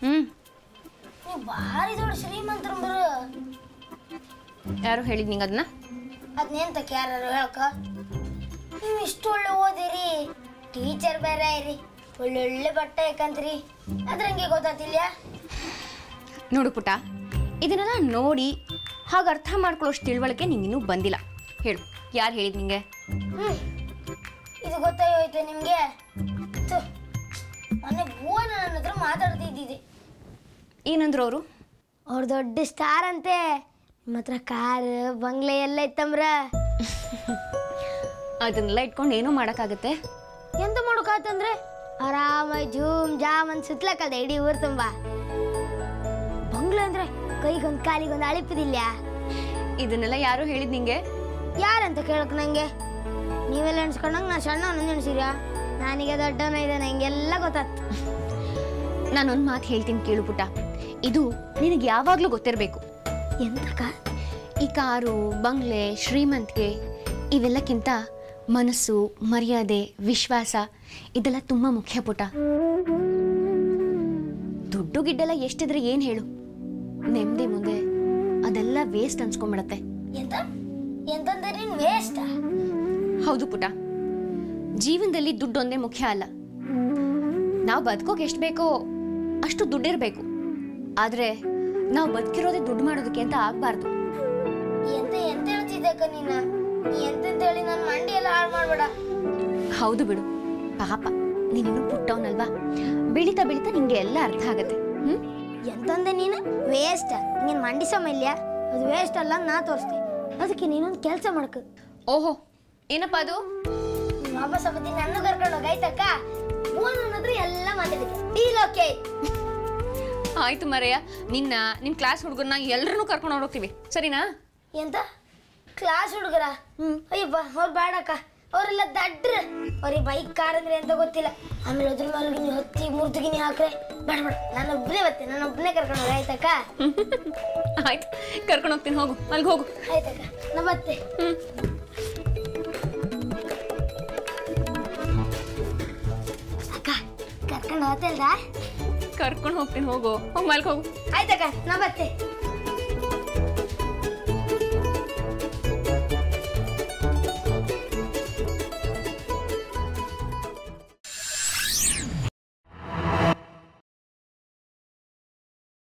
ನೀವು ಭಾರಿ ದೊಡ್ಡ ಶ್ರೀಮಂತರು ಬರು. ಯಾರು ಹೇಳಿದ್ ನಿಂಗೆ ಅದನ್ನ? ಅದನ್ನೇಂತಕ್ಕೆ ಯಾರು ಹೇಳಕ? ನೀವು ಇಷ್ಟು ಒಳ್ಳೆ ಓದಿರಿ, ಟೀಚರ್ ಬೇರೆ ಇರಿ, ಒಳ್ಳೊಳ್ಳೆ ಬಟ್ಟೆ ಯಾಕಂತ್ರಿ, ಅದ್ರಂಗೆ ಗೊತ್ತಾತಿಲ್ಲ? ನೋಡು ಪುಟ್ಟ, ಇದನ್ನೆಲ್ಲ ನೋಡಿ ಹಾಗೆ ಅರ್ಥ ಮಾಡ್ಕೊಳ್ಳೋಷ್ಟು ತಿಳುವಳಿಕೆ ನಿಂಗೆ ಇನ್ನೂ ಬಂದಿಲ್ಲ. ಹೇಳು, ಯಾರು ಹೇಳಿದ್ ನಿಂಗೆ? ಇದು ಗೊತ್ತಾಗೋಯ್ತು ನಿಮಗೆ? ಮೊನ್ನೆ ಭುವನ ನನ್ನ ಹತ್ರ ಮಾತಾಡ್ತಿದ್ದಿದೆ. ಏನಂದ್ರು ಅವರು? ಅವ್ರು ದೊಡ್ಡ ಸ್ಟಾರ್ ಅಂತೆ, ನಿಮ್ಮ ಹತ್ರ ಕಾರ್ ಬಂಗ್ಲೆ ಎಲ್ಲ ಇತ್ತಂಬ್ರ. ಅದನ್ನೆಲ್ಲ ಇಟ್ಕೊಂಡು ಏನೂ ಮಾಡೋಕ್ಕಾಗತ್ತೆ? ಎಂತ ಮಾಡೋಕಾತಂದ್ರೆ ಆರಾಮಾಗಿ ಜೂಮ್ ಜಾಮ್ ಅಂತ ಸುತ್ತಲಕ್ಕದ ಇಡೀ ಊರು ತುಂಬ. ಬಂಗ್ಲೆ ಅಂದ್ರೆ ಕೈಗೊಂದು ಕಾಲಿಗೊಂದು ಅಳಿಪದಿಲ್ಲ. ಇದನ್ನೆಲ್ಲ ಯಾರು ಹೇಳಿದ್ ನಿಂಗೆ? ಯಾರಂತ ಕೇಳಕ್ ನಂಗೆ? ನೀವೆಲ್ಲ ಎಣ್ಸ್ಕೊಂಡಂಗೆ ನಾ ಸಣ್ಣ ಎಣ್ಸಿರ, ನಾನೀಗ ದೊಡ್ಡವನ ಇದೆ, ನಂಗೆಲ್ಲ ಗೊತ್ತಾಯ್ತು. ನಾನೊಂದು ಮಾತು ಹೇಳ್ತೀನಿ ಕೇಳು ಪುಟ್ಟ, ಇದು ನಿನಗೆ ಯಾವಾಗಲೂ ಗೊತ್ತಿರಬೇಕು. ಎಂತಕ್ಕ? ಈ ಕಾರು ಬಂಗ್ಲೆ ಶ್ರೀಮಂತಿಕೆ ಇವೆಲ್ಲಕ್ಕಿಂತ ಮನಸ್ಸು ಮರ್ಯಾದೆ ವಿಶ್ವಾಸ ಇದೆಲ್ಲ ತುಂಬ ಮುಖ್ಯ ಪುಟ್ಟ. ದುಡ್ಡು ಗಿಡ್ಡೆಲ್ಲ ಎಷ್ಟಿದ್ರೆ ಏನು ಹೇಳು, ನೆಮ್ಮದಿ ಮುಂದೆ ಅದೆಲ್ಲ ವೇಸ್ಟ್ ಅನ್ಸ್ಕೊಂಡ್ಬಿಡತ್ತೆ. ಎಂತ ಎಂತಂದ್ರೆ ನೀನು ವೇಸ್ಟ್? ಹೌದು ಪುಟ್ಟ, ಜೀವನದಲ್ಲಿ ದುಡ್ಡು ಒಂದೇ ಮುಖ್ಯ ಅಲ್ಲ. ನಾವು ಬದುಕೋಕೆ ಎಷ್ಟು ಬೇಕೋ ಅಷ್ಟು ದುಡ್ಡಿರಬೇಕು, ಆದರೆ ನಾವು ಬದುಕಿರೋದೇ ದುಡ್ಡು ಮಾಡೋದಕ್ಕೆ ಅಂತ ಆಗಬಾರ್ದು. ಎಂತ ಎಂತ ಹೇಳ್ತಿದ್ದಕ್ಕ ನೀನು? ಎಂತೆಂತ ಹೇಳಿ ನನ್ನ ಮಂಡಿ ಎಲ್ಲ ಹಾಳು ಮಾಡಬೇಡ. ಹೌದು ಬಿಡು, ಪಾಪ ನೀನಿನ್ನು ಪುಟ್ಟವನಲ್ವಾ, ಬೆಳೀತಾ ಬೆಳೀತಾ ನಿಂಗೆ ಎಲ್ಲ ಅರ್ಥ ಆಗತ್ತೆ. ಎಂತಂದೆ ನೀನು? ವೇಸ್ಟ್. ನೀನು ಮಂಡಿ ಸಮಯ ಅದು ವೇಸ್ಟ್ ಅಲ್ಲ, ನಾ ತೋರಿಸ್ತೆ. ಅದಕ್ಕೆ ನೀನೊಂದು ಕೆಲಸ ಮಾಡಕ. ಓಹೋ, ಏನಪ್ಪ ಅದು? ವಾಪಸ್ ಅವತ್ತಿ ನನ್ನ ಕರ್ಕೊಂಡು ಹೋಗಾಯ್ತಕ್ಕ. ನನ್ನ ಹತ್ರ ಎಲ್ಲ ಮಾತಾಡಿದ್ದೆ. Deal okay? ಆಯ್ತು ಮರೆಯ, ನಿಮ್ಮ ಕ್ಲಾಸ್ ಹುಡುಗರನ್ನ ಎಲ್ಲರನ್ನೂ ಕರ್ಕೊಂಡು ಹೋಗ್ತೀವಿ, ಸರಿನಾ? ಎಂತ ಕ್ಲಾಸ್ ಹುಡುಗರ? ಅಯ್ಯಪ್ಪ, ಅವ್ರು ಬೇಡಕ್ಕ, ಅವರೆಲ್ಲ ದಡ್ರ. ಅವ್ರಿಗೆ ಬೈಕ್ ಕಾರ್ ಅಂದ್ರೆ ಎಂತ ಗೊತ್ತಿಲ್ಲ. ಆಮೇಲೆ ಅದ್ರ ಮೇಲೆ ಹೊತ್ತಿ ಮೂರ್ತಿಗಿನಿ ಹಾಕ್ರೆ ಬೇಡ ಬೇಡ, ನಾನೊಬ್ಬನೇ ಬತ್ತೆ, ನಾನೊಬ್ಬನೇ ಕರ್ಕೊಂಡು ಹೋಗ. ಆಯ್ತಕ್ಕ? ಆಯ್ತು, ಕರ್ಕೊಂಡು ಹೋಗ್ತೀನಿ, ಹೋಗು, ಅಲ್ಲಿಗೆ ಹೋಗು. ಆಯ್ತಕ್ಕ, ನಾ ಬತ್ತೆ. ಅಕ್ಕ ಕರ್ಕೊಂಡು ಹೋಗ್ತಿಲ್ದ? ಕರ್ಕೊಂಡು ಹೋಗ್ತೀನಿ, ಹೋಗು, ಹೋಗಿ ಮಲ್ಗೆ ಹೋಗು. ಆಯ್ತಕ್ಕ, ನಾ ಬತ್ತೆ.